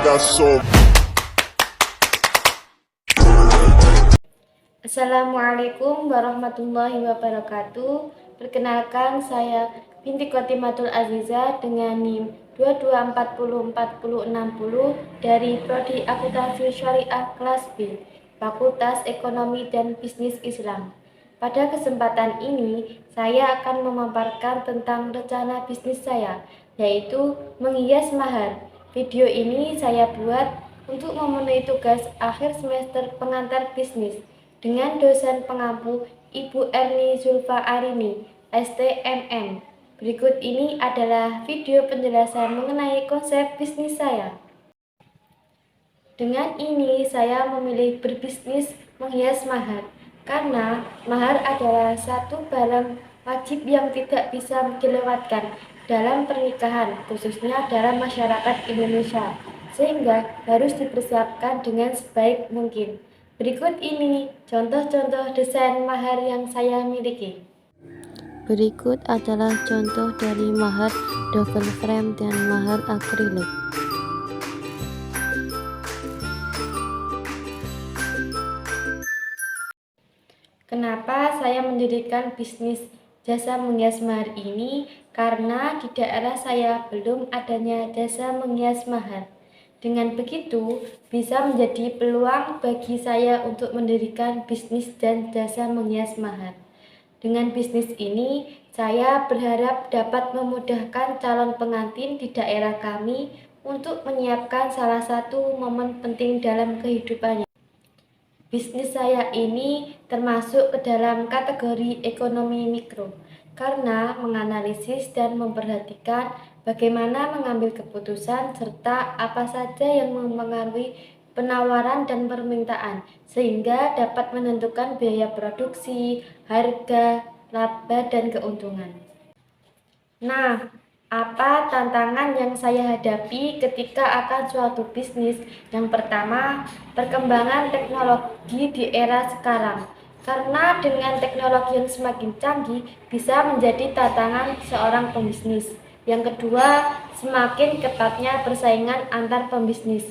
got so. Assalamualaikum warahmatullahi wabarakatuh. Perkenalkan, saya binti Khotimatul Aziza dengan NIM 22404060 dari Prodi Akuntansi Syariah kelas B, Fakultas Ekonomi dan Bisnis Islam. Pada kesempatan ini, saya akan memaparkan tentang rencana bisnis saya, yaitu menghias mahar. Video ini saya buat untuk memenuhi tugas akhir semester pengantar bisnis dengan dosen pengampu Ibu Erni Zulfa Arini, STMM. Berikut ini adalah video penjelasan mengenai konsep bisnis saya. Dengan ini, saya memilih berbisnis menghias mahar, karena mahar adalah satu barang wajib yang tidak bisa dilewatkan dalam pernikahan, khususnya dalam masyarakat Indonesia, sehingga harus dipersiapkan dengan sebaik mungkin. Berikut ini contoh-contoh desain mahar yang saya miliki. Berikut adalah contoh dari mahar double frame dan mahar akrilik. Kenapa saya mendirikan bisnis jasa menghias mahar ini? Karena di daerah saya belum adanya jasa menghias mahar. Dengan begitu, bisa menjadi peluang bagi saya untuk mendirikan bisnis dan jasa menghias mahar. Dengan bisnis ini, saya berharap dapat memudahkan calon pengantin di daerah kami untuk menyiapkan salah satu momen penting dalam kehidupannya. Bisnis saya ini termasuk ke dalam kategori ekonomi mikro, karena menganalisis dan memperhatikan bagaimana mengambil keputusan serta apa saja yang mempengaruhi penawaran dan permintaan, sehingga dapat menentukan biaya produksi, harga, laba, dan keuntungan. Nah, apa tantangan yang saya hadapi ketika akan suatu bisnis? Yang pertama, perkembangan teknologi di era sekarang. Karena dengan teknologi yang semakin canggih bisa menjadi tantangan seorang pembisnis. Yang kedua, semakin ketatnya persaingan antar pembisnis.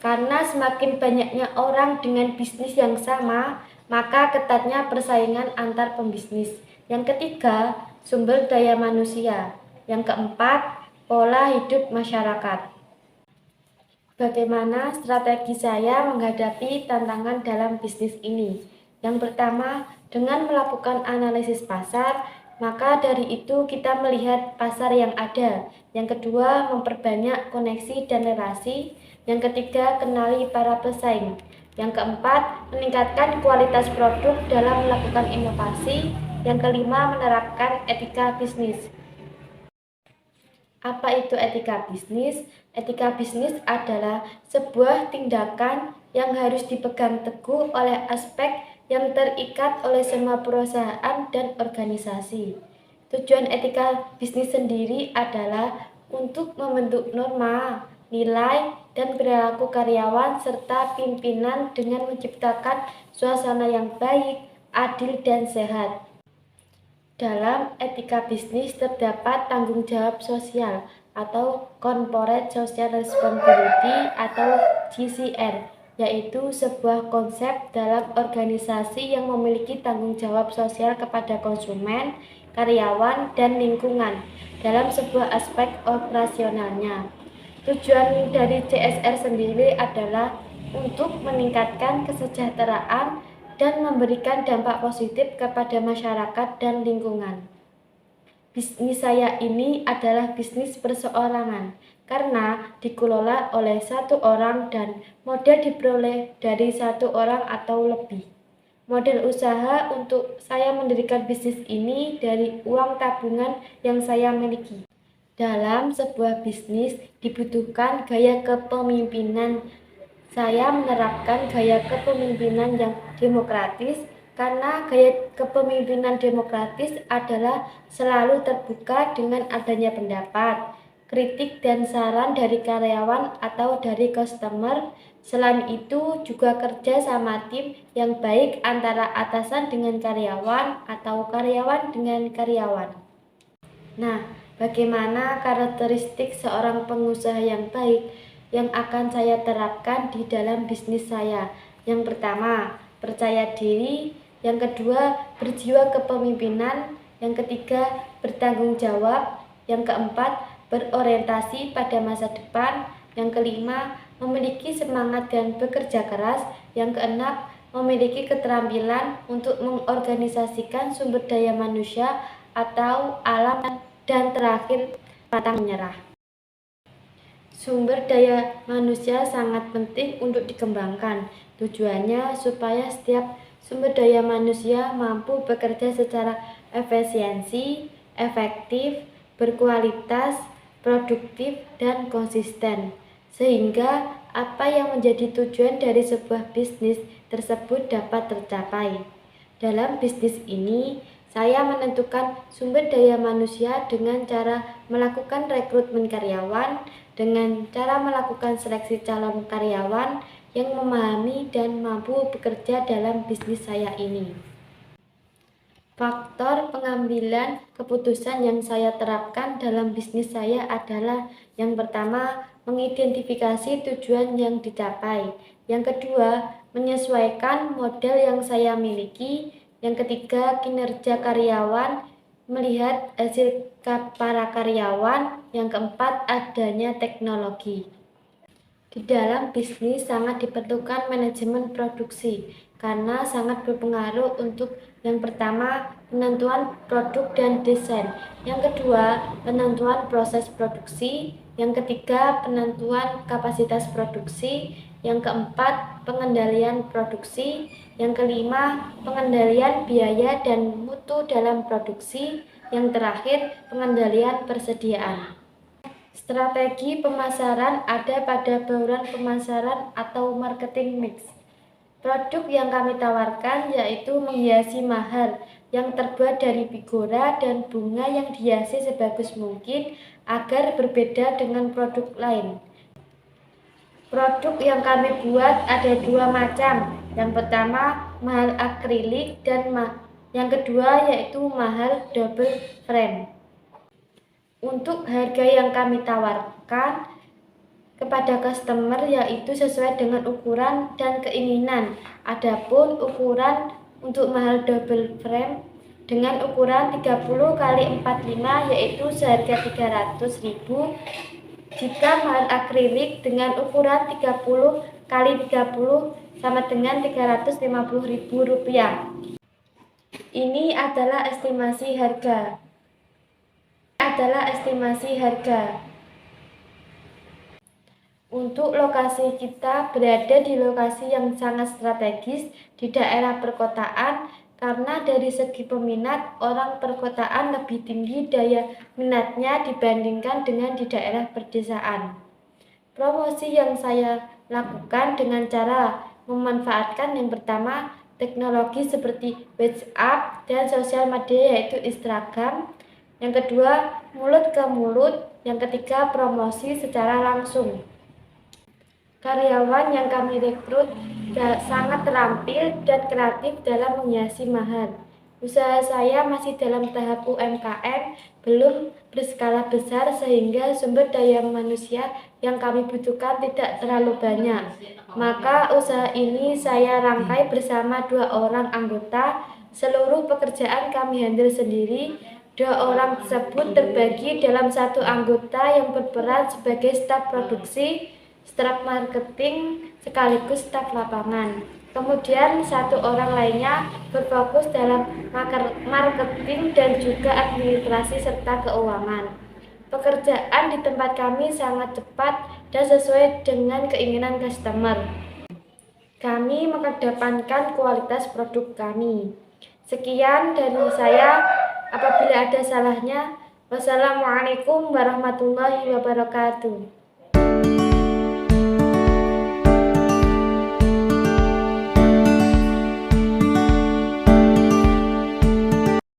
Karena semakin banyaknya orang dengan bisnis yang sama, maka ketatnya persaingan antar pembisnis. Yang ketiga, sumber daya manusia. Yang keempat, pola hidup masyarakat. Bagaimana strategi saya menghadapi tantangan dalam bisnis ini? Yang pertama, dengan melakukan analisis pasar, maka dari itu kita melihat pasar yang ada. Yang kedua, memperbanyak koneksi dan relasi. Yang ketiga, kenali para pesaing. Yang keempat, meningkatkan kualitas produk dalam melakukan inovasi. Yang kelima, menerapkan etika bisnis. Apa itu etika bisnis? Etika bisnis adalah sebuah tindakan yang harus dipegang teguh oleh aspek yang terikat oleh semua perusahaan dan organisasi. Tujuan etika bisnis sendiri adalah untuk membentuk norma, nilai, dan perilaku karyawan serta pimpinan dengan menciptakan suasana yang baik, adil, dan sehat. Dalam etika bisnis terdapat tanggung jawab sosial atau Corporate Social Responsibility atau CSR, yaitu sebuah konsep dalam organisasi yang memiliki tanggung jawab sosial kepada konsumen, karyawan, dan lingkungan dalam sebuah aspek operasionalnya. Tujuan dari CSR sendiri adalah untuk meningkatkan kesejahteraan dan memberikan dampak positif kepada masyarakat dan lingkungan. Bisnis saya ini adalah bisnis perseorangan karena dikelola oleh satu orang dan modal diperoleh dari satu orang atau lebih. Model usaha untuk saya mendirikan bisnis ini dari uang tabungan yang saya miliki. Dalam sebuah bisnis dibutuhkan gaya kepemimpinan. Saya menerapkan gaya kepemimpinan yang demokratis karena gaya kepemimpinan demokratis adalah selalu terbuka dengan adanya pendapat, kritik, dan saran dari karyawan atau dari customer. Selain itu juga kerja sama tim yang baik antara atasan dengan karyawan atau karyawan dengan karyawan. Nah, bagaimana karakteristik seorang pengusaha yang baik? yang akan saya terapkan di dalam bisnis saya. Yang pertama, percaya diri. Yang kedua, berjiwa kepemimpinan. Yang ketiga, bertanggung jawab. Yang keempat, berorientasi pada masa depan. Yang kelima, memiliki semangat dan bekerja keras. Yang keenam, memiliki keterampilan untuk mengorganisasikan sumber daya manusia atau alam. Dan terakhir, pantang menyerah. Sumber daya manusia sangat penting untuk dikembangkan. Tujuannya supaya setiap sumber daya manusia mampu bekerja secara efisiensi, efektif, berkualitas, produktif, dan konsisten. Sehingga apa yang menjadi tujuan dari sebuah bisnis tersebut dapat tercapai. Dalam bisnis ini, saya menentukan sumber daya manusia dengan cara melakukan rekrutmen karyawan, dengan cara melakukan seleksi calon karyawan yang memahami dan mampu bekerja dalam bisnis saya ini. Faktor pengambilan keputusan yang saya terapkan dalam bisnis saya adalah yang pertama, mengidentifikasi tujuan yang dicapai. Yang kedua, menyesuaikan model yang saya miliki. Yang ketiga, kinerja karyawan, melihat hasil para karyawan. Yang keempat, adanya teknologi. Di dalam bisnis sangat diperlukan manajemen produksi karena sangat berpengaruh untuk yang pertama, penentuan produk dan desain. Yang kedua, penentuan proses produksi. Yang ketiga, penentuan kapasitas produksi. Yang keempat, pengendalian produksi. Yang kelima, pengendalian biaya dan mutu dalam produksi. Yang terakhir, pengendalian persediaan. Strategi pemasaran ada pada bauran pemasaran atau marketing mix. Produk yang kami tawarkan yaitu menghiasi mahar yang terbuat dari bigora dan bunga yang dihiasi sebagus mungkin agar berbeda dengan produk lain. Produk yang kami buat ada dua macam. Yang pertama, mahal akrilik dan yang kedua yaitu mahal double frame. Untuk harga yang kami tawarkan kepada customer yaitu sesuai dengan ukuran dan keinginan. Adapun ukuran untuk mahal double frame dengan ukuran 30 x 45 yaitu seharga 300.000. Jika mahal akrilik dengan ukuran 30 x 30 sama dengan Rp350.000. Ini adalah estimasi harga. Untuk lokasi kita berada di lokasi yang sangat strategis di daerah perkotaan karena dari segi peminat orang perkotaan lebih tinggi daya minatnya dibandingkan dengan di daerah pedesaan. Promosi yang saya lakukan dengan cara memanfaatkan yang pertama teknologi seperti WhatsApp dan sosial media yaitu Instagram. Yang kedua, mulut ke mulut. Yang ketiga, promosi secara langsung. Karyawan yang kami rekrut sangat terampil dan kreatif dalam menghiasi mahar. Usaha saya masih dalam tahap UMKM, belum berskala besar sehingga sumber daya manusia yang kami butuhkan tidak terlalu banyak. Maka usaha ini saya rangkai bersama 2 orang anggota. Seluruh pekerjaan kami handle sendiri. 2 orang tersebut terbagi dalam 1 anggota yang berperan sebagai staf produksi, staf marketing, sekaligus staf lapangan. Kemudian 1 orang lainnya berfokus dalam marketing dan juga administrasi serta keuangan. Pekerjaan di tempat kami sangat cepat dan sesuai dengan keinginan customer. Kami mengedepankan kualitas produk kami. Sekian dari saya. Apabila ada salahnya, wassalamualaikum warahmatullahi wabarakatuh.